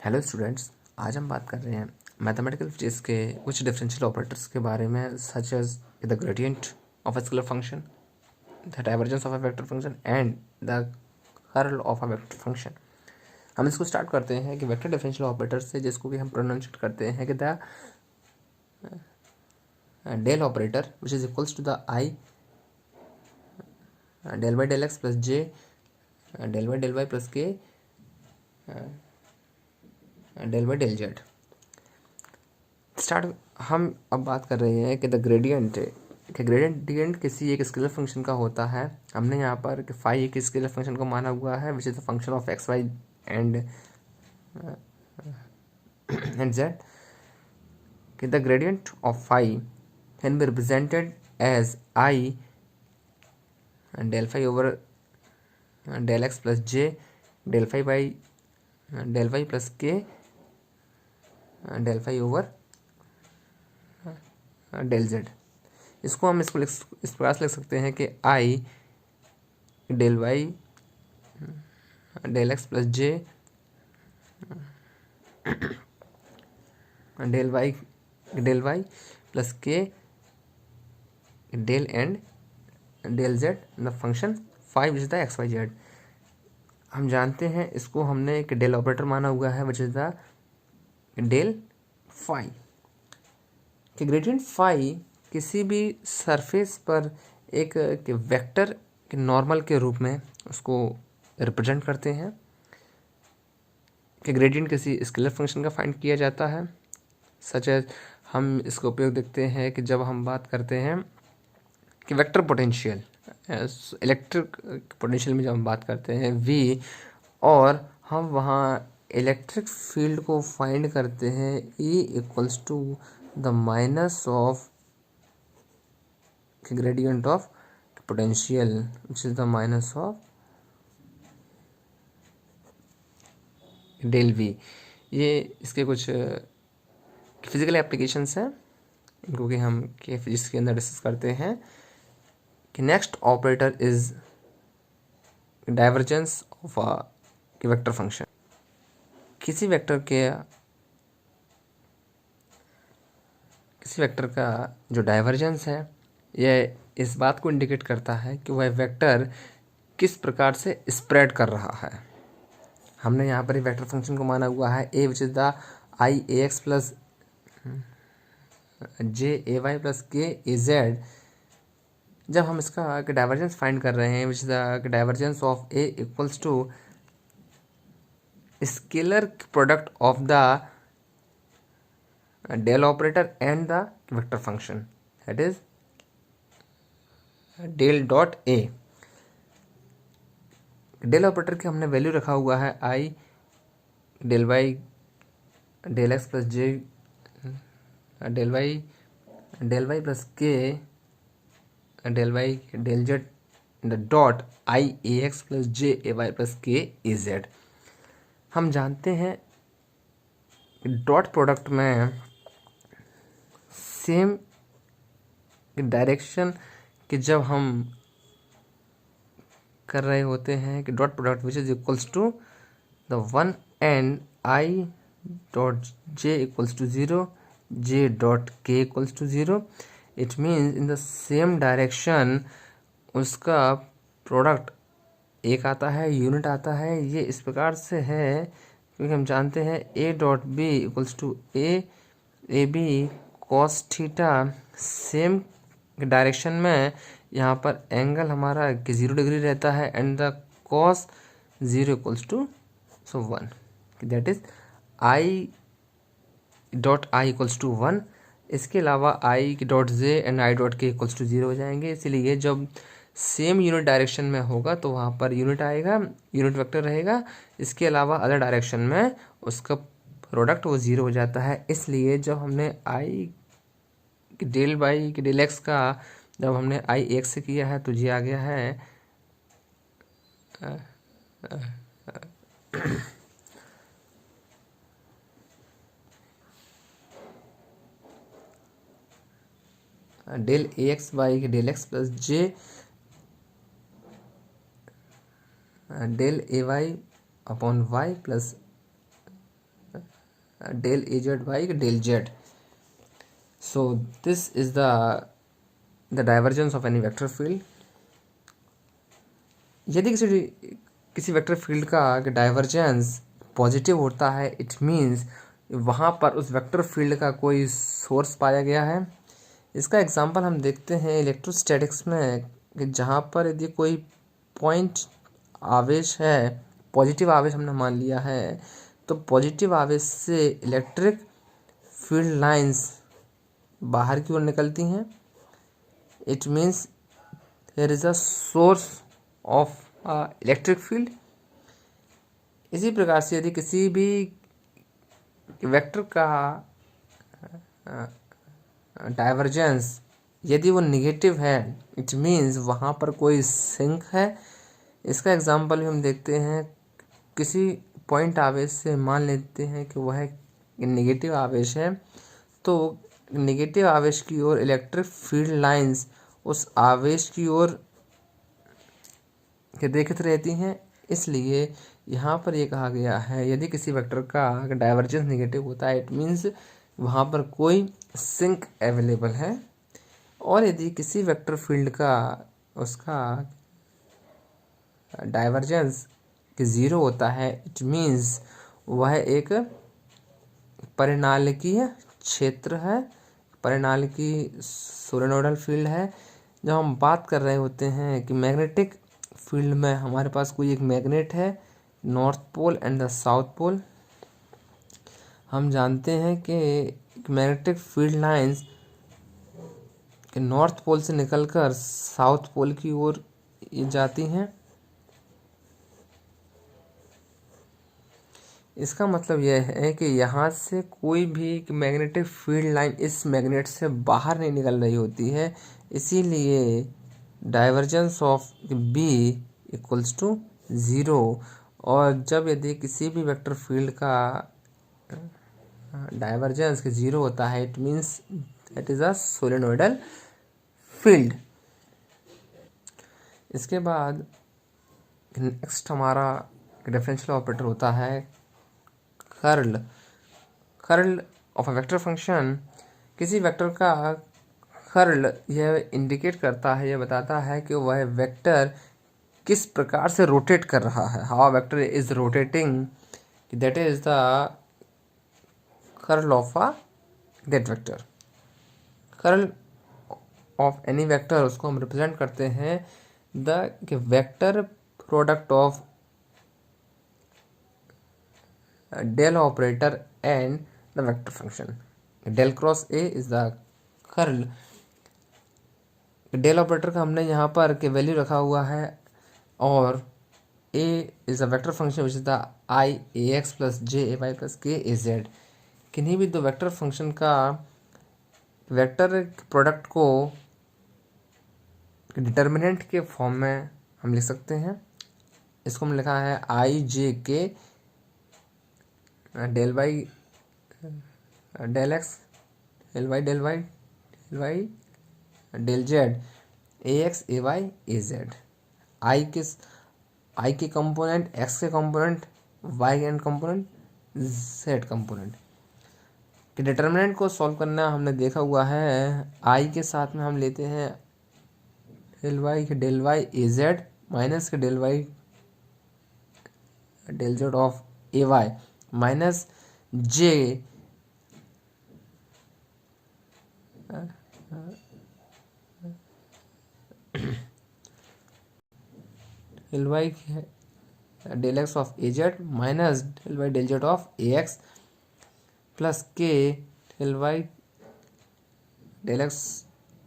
Hello students, आज हम बात कर रहे हैं मैथमेटिकल फिजिक्स के कुछ डिफरेंशियल ऑपरेटर्स के बारे में, such as the gradient of a scalar function, the divergence of a vector function and the curl of a vector function. हम इसको स्टार्ट करते हैं कि वेक्टर डिफरेंशियल ऑपरेटर्स से, जिसको कि हम प्रोनाउंसिएट करते हैं कि the del operator which is equals to the I del by del x plus J del Y plus के del by del Z. Start हम अब बात कर रहे हैं कि द ग्रेडियंट किसी एक स्केलर फंक्शन का होता है। हमने यहाँ पर कि फाई एक स्केलर फंक्शन को माना हुआ है which is the function of X Y and Z. कि the gradient of phi can be represented as I del phi over del x plus J del phi by del Y plus के del phi over del Z. इसको हम इस प्रकार से लिख सकते हैं कि I del Y del x plus J del Y plus के del and del Z the function five which is the x y z. हम जानते हैं इसको हमने एक डेल ऑपरेटर माना हुआ है which is the del phi. कि ग्रेडियंट फाई किसी भी सरफेस पर एक वेक्टर के नॉर्मल के रूप में उसको रिप्रेजेंट करते हैं। कि ग्रेडियंट किसी स्केलर फंक्शन का फाइंड किया जाता है, सच एज हम इसका उपयोग देखते हैं कि जब हम बात करते हैं कि वेक्टर पोटेंशियल इलेक्ट्रिक पोटेंशियल में जब हम बात करते हैं वी, और हम वहाँ इलेक्ट्रिक फील्ड को फाइंड करते हैं E equals to the minus of gradient of potential which is the minus of del V. ये इसके कुछ फिजिकल एप्लीकेशंस हैं, इनको कि हम के फिजिक्स के अंदर डिस्कस करते हैं। कि next operator is divergence of a vector function. किसी वेक्टर का जो डाइवर्जेंस है यह इस बात को इंडिकेट करता है कि वह वेक्टर किस प्रकार से स्प्रेड कर रहा है। हमने यहाँ पर वेक्टर फंक्शन को माना हुआ है A which is the i A x plus j A y plus k A Z. जब हम इसका डाइवर्जेंस फाइंड कर रहे हैं which is the divergence of A equals to scalar product of the del operator and the vector function, that is del dot A. Del operator की हमने value रखा हुआ है i del Y del x plus J del Y plus के del Y del Z the dot i A x plus j A y plus k A z. हम जानते हैं dot product में सेम डायरेक्शन कि जब हम कर रहे होते हैं कि dot product which is equals to the one and i dot j equals to zero j dot k equals to zero. It means in the same direction उसका प्रोडक्ट एक आता है, यूनिट आता है। ये इस प्रकार से है क्योंकि हम जानते हैं A dot B equals to A B cos theta. Same direction में यहाँ पर एंगल हमारा 0 डिग्री रहता है and the cos 0 equals to 1, that is i dot i equals to 1। इसके अलावा i dot j and i dot k equals to 0 हो जाएंगे। इसीलिए जब सेम यूनिट डायरेक्शन में होगा तो वहाँ पर यूनिट आएगा, यूनिट वेक्टर रहेगा। इसके अलावा अदर डायरेक्शन में उसका प्रोडक्ट वो 0 हो जाता है। इसलिए जब हमने आई डेल बाई डेल एक्स का जब हमने आई एक्स से किया है तो ये आ गया है del A x by del x plus J del A y upon y plus del Az by del Z. So this is the divergence of any vector field. यदि किसी वेक्टर फील्ड का डाइवर्जेंस पॉजिटिव होता है, it means वहाँ पर उस vector field का कोई सोर्स पाया गया है। इसका एग्जांपल हम देखते हैं इलेक्ट्रोस्टैटिक्स में, कि जहाँ पर यदि कोई पॉइंट आवेश है, पॉजिटिव आवेश हमने मान लिया है, तो पॉजिटिव आवेश से इलेक्ट्रिक फील्ड लाइंस बाहर की ओर निकलती हैं। It means there is a source of electric field. इसी प्रकार से यदि किसी भी वेक्टर का डाइवर्जेंस यदि वो निगेटिव है, इट मीन्स वहाँ पर कोई सिंक है। इसका एग्जांपल भी हम देखते हैं, किसी पॉइंट आवेश से मान लेते हैं कि वह निगेटिव आवेश है, तो निगेटिव आवेश की ओर इलेक्ट्रिक फील्ड लाइंस उस आवेश की ओर देखित रहती हैं। इसलिए यहाँ पर ये कहा गया है, यदि किसी वेक्टर का डाइवर्जेंस निगेटिव होता है, इट मीन्स वहाँ पर कोई सिंक अवेलेबल है। और यदि किसी वेक्टर फील्ड का उसका डाइवर्जेंस ज़ीरो होता है, इट मीन्स वह एक परिनालकीय क्षेत्र है, परिनालकीय सोलेनोइडल फील्ड है। जब हम बात कर रहे होते हैं कि मैग्नेटिक फील्ड में हमारे पास कोई एक मैग्नेट है, north pole and the south pole, हम जानते हैं कि मैग्नेटिक फील्ड लाइंस के नॉर्थ पोल से निकलकर साउथ पोल की ओर जाती हैं। इसका मतलब यह है कि यहाँ से कोई भी मैग्नेटिक फील्ड लाइन इस मैग्नेट से बाहर नहीं निकल रही होती है। इसीलिए divergence of B equals to zero. और जब यदि किसी भी वेक्टर फील्ड का डाइवर्जेंस के ज़ीरो होता है, it means that is a solenoidal field. इसके बाद नेक्स्ट हमारा डिफरेंशियल ऑपरेटर होता है curl. Curl of a vector function, किसी वेक्टर का कर्ल यह इंडिकेट करता है, यह बताता है कि वह वेक्टर किस प्रकार से रोटेट कर रहा है, how vector is rotating, that is the curl of a that vector. Curl of any vector, उसको हम रिप्रेजेंट करते हैं the vector product of del operator and the vector function. del cross a is the curl. del operator का हमने यहाँ पर के value रखा हुआ है, और a is a vector function which is the I ax plus j ay plus k az। किन्हीं भी दो वेक्टर फंक्शन का वेक्टर प्रोडक्ट को डिटर्मिनेंट के फॉर्म में हम लिख सकते हैं। इसको हम लिखा है i j k del Y del x del Y del Y del Y del z A x A y A z. I के कंपोनेंट, एक्स के कंपोनेंट, वाई के कंपोनेंट, जेड कंपोनेंट। कि डिटर्मिनेंट को सॉल्व करना हमने देखा हुआ है। आई के साथ में हम लेते हैं डेल वाई के del y A z minus के del Y del z of A y minus j del Y del x of A z minus del Y del z of A x plus के del Y del x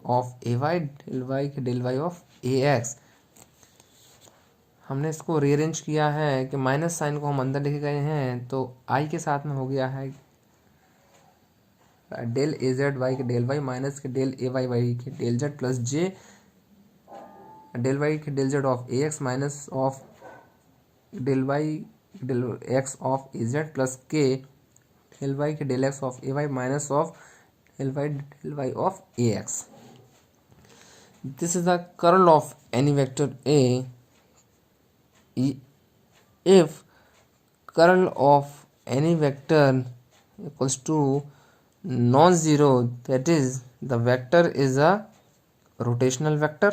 of A y del Y of A x. हमने इसको rearrange किया है कि minus sign को हम अंदर लेके गए हैं, तो आई के साथ में हो गया है डेल ए जेड वाई के डेल वाई माइनस के डेल ए वाई वाई के डेल जेड प्लस जे डेल वाई के del z of A x minus of del Y del x of A z plus के del Y के del x of A y minus of del Y of A x. This is the curl of any vector A if curl of any vector equals to non-zero, that is the vector is a rotational vector,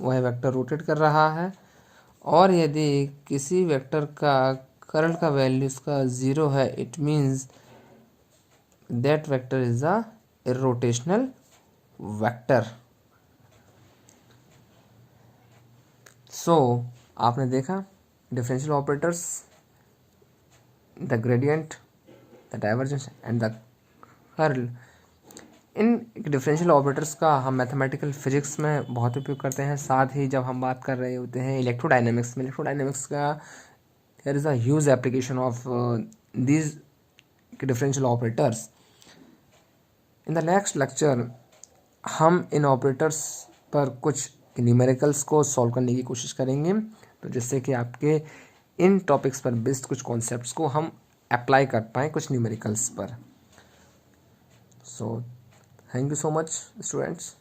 वह vector rotate कर रहा है। और यदि किसी vector का curl का value उसका ज़ीरो है, it means that vector is a irrotational vector. So आपने देखा differential operators, the gradient, the divergence and the curl. इन डिफरेंशियल ऑपरेटर्स का हम मैथमेटिकल फिजिक्स में बहुत उपयोग करते हैं। साथ ही जब हम बात कर रहे होते हैं इलेक्ट्रोडायनेमिक्स में, इलेक्ट्रोडायनेमिक्स का there is a huge application of these differential operators. In the next lecture हम इन ऑपरेटर्स पर कुछ न्यूमेरिकल्स को सॉल्व करने की कोशिश करेंगे, तो जिससे कि आपके इन टॉपिक्स पर बेस्ड कुछ कॉन्सेप्ट्स को हम अप्लाई कर पाएँ कुछ न्यूमेरिकल्स पर। So thank you so much students.